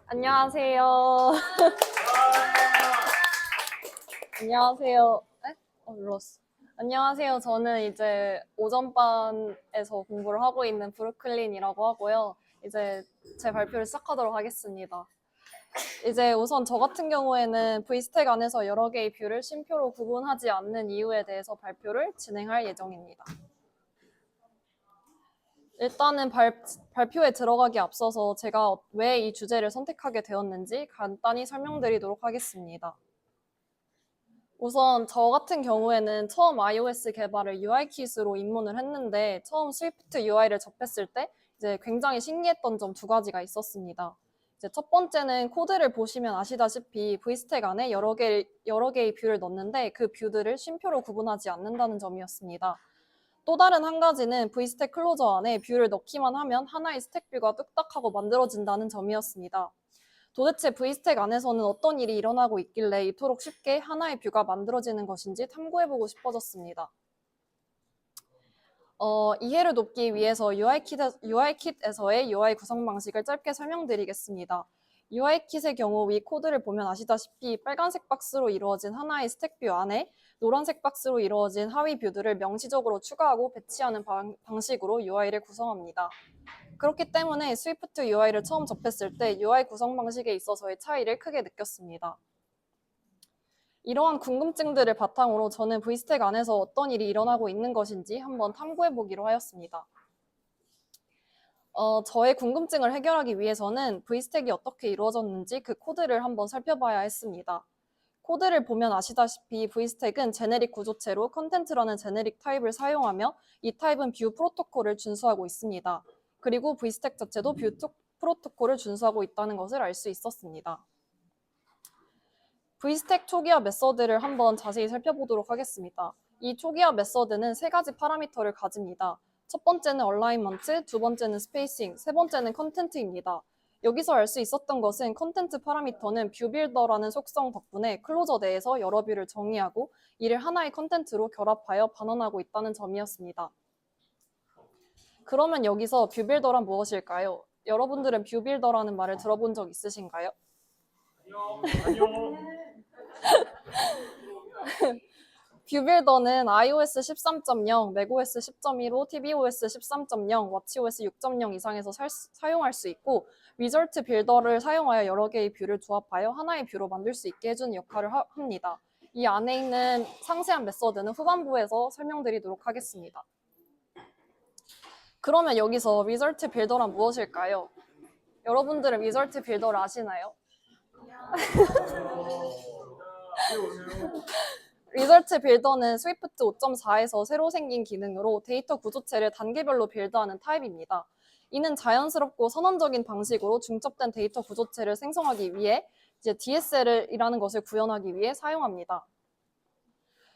안녕하세요. 안녕하세요. 에? 눌렀어. 안녕하세요. 저는 이제 오전반에서 공부를 하고 있는 브루클린이라고 하고요. 이제 제 발표를 시작하도록 하겠습니다. 이제 우선 저 같은 경우에는 V스택 안에서 여러 개의 뷰를 쉼표로 구분하지 않는 이유에 대해서 발표를 진행할 예정입니다. 일단은 발표에 들어가기 앞서서 제가 왜 이 주제를 선택하게 되었는지 간단히 설명드리도록 하겠습니다. 우선 저 같은 경우에는 처음 iOS 개발을 UI킷으로 입문을 했는데 처음 스위프트 UI를 접했을 때 이제 굉장히 신기했던 점 두 가지가 있었습니다. 이제 첫 번째는 코드를 보시면 아시다시피 V스택 안에 여러 개의 뷰를 넣는데 그 뷰들을 쉼표로 구분하지 않는다는 점이었습니다. 또 다른 한 가지는 V스택 클로저 안에 뷰를 넣기만 하면 하나의 스택 뷰가 뚝딱하고 만들어진다는 점이었습니다. 도대체 V스택 안에서는 어떤 일이 일어나고 있길래 이토록 쉽게 하나의 뷰가 만들어지는 것인지 탐구해보고 싶어졌습니다. 이해를 돕기 위해서 UI킷에서의 UI 구성 방식을 짧게 설명드리겠습니다. UI킷의 경우 위 코드를 보면 아시다시피 빨간색 박스로 이루어진 하나의 스택 뷰 안에 노란색 박스로 이루어진 하위 뷰들을 명시적으로 추가하고 배치하는 방식으로 UI를 구성합니다. 그렇기 때문에 스위프트 UI를 처음 접했을 때 UI 구성 방식에 있어서의 차이를 크게 느꼈습니다. 이러한 궁금증들을 바탕으로 저는 V스택 안에서 어떤 일이 일어나고 있는 것인지 한번 탐구해보기로 하였습니다. 저의 궁금증을 해결하기 위해서는 V스택이 어떻게 이루어졌는지 그 코드를 한번 살펴봐야 했습니다. 코드를 보면 아시다시피 V스택은 제네릭 구조체로 컨텐트라는 제네릭 타입을 사용하며 이 타입은 뷰 프로토콜을 준수하고 있습니다. 그리고 V스택 자체도 뷰 프로토콜을 준수하고 있다는 것을 알 수 있었습니다. V스택 초기화 메서드를 한번 자세히 살펴보도록 하겠습니다. 이 초기화 메서드는 세 가지 파라미터를 가집니다. 첫 번째는 얼라이먼트, 두 번째는 스페이싱, 세 번째는 컨텐트입니다. 여기서 알 수 있었던 것은 컨텐트 파라미터는 뷰빌더라는 속성 덕분에 클로저 내에서 여러 뷰를 정의하고 이를 하나의 컨텐트로 결합하여 반환하고 있다는 점이었습니다. 그러면 여기서 뷰빌더란 무엇일까요? 여러분들은 뷰빌더라는 말을 들어본 적 있으신가요? 아니요. 뷰빌더는 iOS 13.0, macOS 10.15, tvOS 13.0, watchOS 6.0 이상에서 사용할 수 있고 위절트 빌더를 사용하여 여러 개의 뷰를 조합하여 하나의 뷰로 만들 수 있게 해주는 역할을 합니다. 이 안에 있는 상세한 메서드는 후반부에서 설명드리도록 하겠습니다. 그러면 여기서 리절트 빌더란 무엇일까요? 여러분들은 리절트 빌더를 아시나요? 리절트 빌더는 스위프트 5.4에서 새로 생긴 기능으로 데이터 구조체를 단계별로 빌드하는 타입입니다. 이는 자연스럽고 선언적인 방식으로 중첩된 데이터 구조체를 생성하기 위해 이제 DSL이라는 것을 구현하기 위해 사용합니다.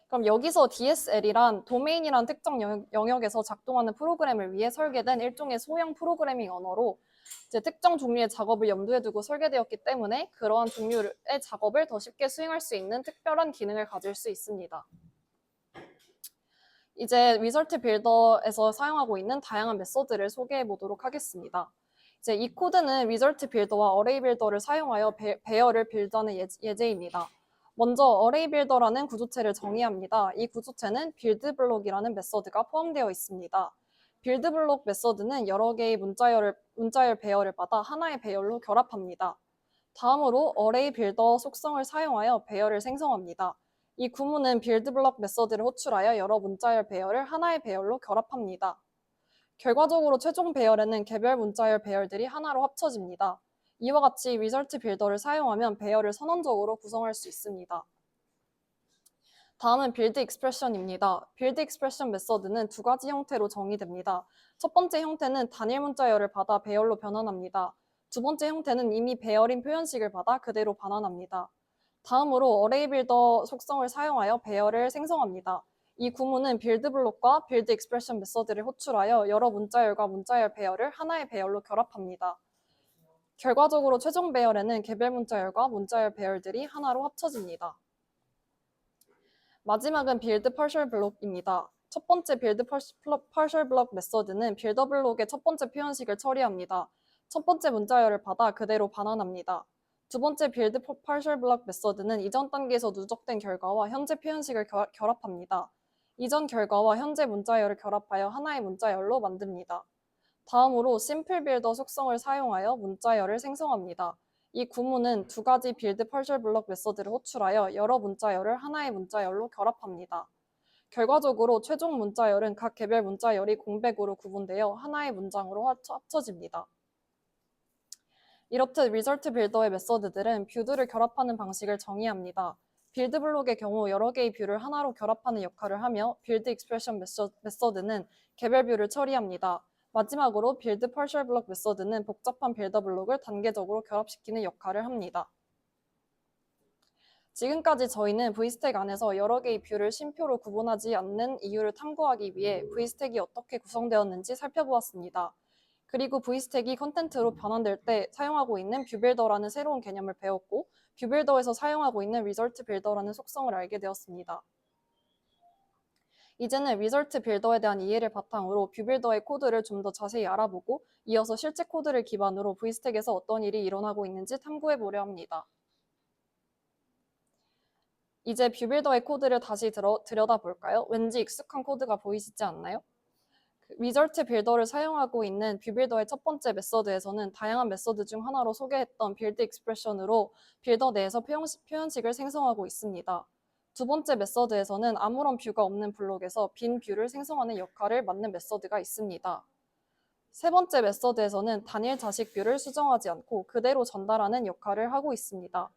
그럼 여기서 DSL이란 도메인이란 특정 영역에서 작동하는 프로그램을 위해 설계된 일종의 소형 프로그래밍 언어로 이제 특정 종류의 작업을 염두에 두고 설계되었기 때문에 그러한 종류의 작업을 더 쉽게 수행할 수 있는 특별한 기능을 가질 수 있습니다. 이제 리절트 빌더에서 사용하고 있는 다양한 메서드를 소개해 보도록 하겠습니다. 이제 이 코드는 리절트 빌더와 어레이 빌더를 사용하여 배열을 빌드하는 예제입니다. 먼저 어레이 빌더라는 구조체를 정의합니다. 이 구조체는 빌드 블록이라는 메서드가 포함되어 있습니다. 빌드 블록 메서드는 여러 개의 문자열 배열을 받아 하나의 배열로 결합합니다. 다음으로 어레이 빌더 속성을 사용하여 배열을 생성합니다. 이 구문은 빌드 블록 메서드를 호출하여 여러 문자열 배열을 하나의 배열로 결합합니다. 결과적으로 최종 배열에는 개별 문자열 배열들이 하나로 합쳐집니다. 이와 같이 리절트 빌더를 사용하면 배열을 선언적으로 구성할 수 있습니다. 다음은 빌드 익스프레션입니다. 빌드 익스프레션 메서드는 두 가지 형태로 정의됩니다. 첫 번째 형태는 단일 문자열을 받아 배열로 변환합니다. 두 번째 형태는 이미 배열인 표현식을 받아 그대로 반환합니다. 다음으로 어레이 빌더 속성을 사용하여 배열을 생성합니다. 이 구문은 빌드 블록과 빌드 익스프레션 메서드를 호출하여 여러 문자열과 문자열 배열을 하나의 배열로 결합합니다. 결과적으로 최종 배열에는 개별 문자열과 문자열 배열들이 하나로 합쳐집니다. 마지막은 빌드 partial 블록입니다. 첫 번째 빌드 partial 블록 메서드는 빌더 블록의 첫 번째 표현식을 처리합니다. 첫 번째 문자열을 받아 그대로 반환합니다. 두 번째 빌드 partial block 메서드는 이전 단계에서 누적된 결과와 현재 표현식을 결합합니다. 이전 결과와 현재 문자열을 결합하여 하나의 문자열로 만듭니다. 다음으로 심플 빌더 속성을 사용하여 문자열을 생성합니다. 이 구문은 두 가지 빌드 partial block 메서드를 호출하여 여러 문자열을 하나의 문자열로 결합합니다. 결과적으로 최종 문자열은 각 개별 문자열이 공백으로 구분되어 하나의 문장으로 합쳐집니다. 이렇듯 리절트 빌더의 메서드들은 뷰들을 결합하는 방식을 정의합니다. 빌드 블록의 경우 여러 개의 뷰를 하나로 결합하는 역할을 하며 빌드 익스프레션 메서드는 개별 뷰를 처리합니다. 마지막으로 빌드 partial block 메서드는 복잡한 빌더 블록을 단계적으로 결합시키는 역할을 합니다. 지금까지 저희는 VS택 안에서 여러 개의 뷰를 쉼표로 구분하지 않는 이유를 탐구하기 위해 VS택이 어떻게 구성되었는지 살펴보았습니다. 그리고 VS택이 컨텐트로 변환될 때 사용하고 있는 뷰빌더라는 새로운 개념을 배웠고 뷰빌더에서 사용하고 있는 리절트 빌더라는 속성을 알게 되었습니다. 이제는 리절트 빌더에 대한 이해를 바탕으로 뷰빌더의 코드를 좀 더 자세히 알아보고 이어서 실제 코드를 기반으로 VS택에서 어떤 일이 일어나고 있는지 탐구해 보려 합니다. 이제 뷰빌더의 코드를 다시 들여다볼까요? 왠지 익숙한 코드가 보이시지 않나요? 리절트 빌더를 사용하고 있는 뷰빌더의 첫 번째 메서드에서는 다양한 메서드 중 하나로 소개했던 빌드 익스프레션으로 빌더 내에서 표현식을 생성하고 있습니다. 두 번째 메서드에서는 아무런 뷰가 없는 블록에서 빈 뷰를 생성하는 역할을 맡는 메서드가 있습니다. 세 번째 메서드에서는 단일 자식 뷰를 수정하지 않고 그대로 전달하는 역할을 하고 있습니다.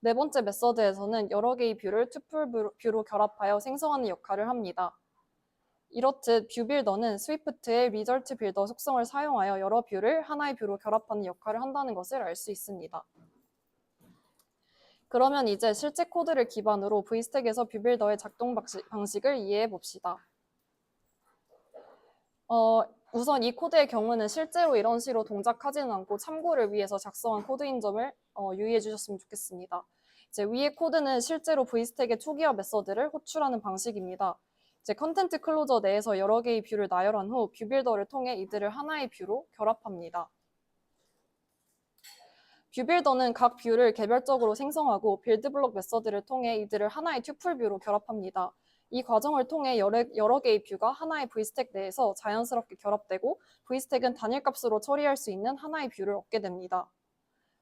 네 번째 메서드에서는 여러 개의 뷰를 투플 뷰로 결합하여 생성하는 역할을 합니다. 이렇듯 뷰빌더는 스위프트의 리절트 빌더 속성을 사용하여 여러 뷰를 하나의 뷰로 결합하는 역할을 한다는 것을 알 수 있습니다. 그러면 이제 실제 코드를 기반으로 VS택에서 뷰빌더의 작동 방식을 이해해 봅시다. 우선 이 코드의 경우는 실제로 이런 식으로 동작하지는 않고 참고를 위해서 작성한 코드인 점을 유의해 주셨으면 좋겠습니다. 이제 위의 코드는 실제로 VS택의 초기화 메서드를 호출하는 방식입니다. 이제 컨텐트 클로저 내에서 여러 개의 뷰를 나열한 후 뷰빌더를 통해 이들을 하나의 뷰로 결합합니다. 뷰빌더는 각 뷰를 개별적으로 생성하고 빌드블록 메서드를 통해 이들을 하나의 튜플 뷰로 결합합니다. 이 과정을 통해 여러 개의 뷰가 하나의 VS택 내에서 자연스럽게 결합되고 VS택은 단일값으로 처리할 수 있는 하나의 뷰를 얻게 됩니다.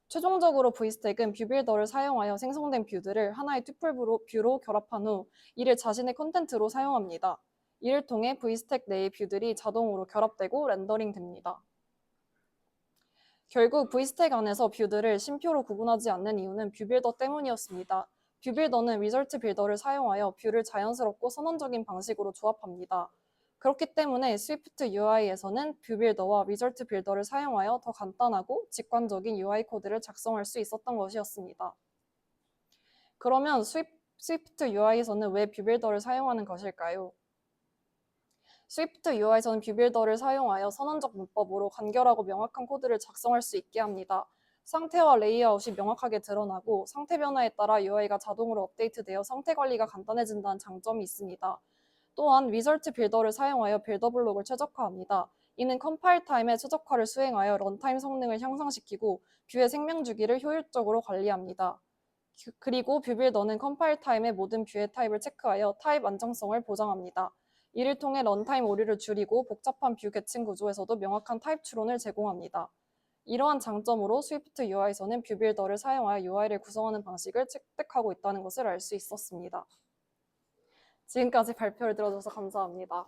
최종적으로 VS택은 뷰빌더를 사용하여 생성된 뷰들을 하나의 튜플 뷰로 결합한 후 이를 자신의 컨텐트로 사용합니다. 이를 통해 VS택 내의 뷰들이 자동으로 결합되고 렌더링 됩니다. 결국 VS택 안에서 뷰들을 쉼표로 구분하지 않는 이유는 뷰빌더 때문이었습니다. 뷰빌더는 리절트 빌더를 사용하여 뷰를 자연스럽고 선언적인 방식으로 조합합니다. 그렇기 때문에 스위프트 UI에서는 뷰빌더와 리절트 빌더를 사용하여 더 간단하고 직관적인 UI 코드를 작성할 수 있었던 것이었습니다. 그러면 스위프트 UI에서는 왜 뷰빌더를 사용하는 것일까요? 스위프트 UI에서는 뷰빌더를 사용하여 선언적 문법으로 간결하고 명확한 코드를 작성할 수 있게 합니다. 상태와 레이아웃이 명확하게 드러나고 상태 변화에 따라 UI가 자동으로 업데이트되어 상태 관리가 간단해진다는 장점이 있습니다. 또한 리절트 빌더를 사용하여 빌더 블록을 최적화합니다. 이는 컴파일 타임의 최적화를 수행하여 런타임 성능을 향상시키고 뷰의 생명 주기를 효율적으로 관리합니다. 그리고 뷰빌더는 컴파일 타임의 모든 뷰의 타입을 체크하여 타입 안정성을 보장합니다. 이를 통해 런타임 오류를 줄이고 복잡한 뷰 계층 구조에서도 명확한 타입 추론을 제공합니다. 이러한 장점으로 스위프트 UI에서는 뷰빌더를 사용하여 UI를 구성하는 방식을 획득하고 있다는 것을 알 수 있었습니다. 지금까지 발표를 들어줘서 감사합니다.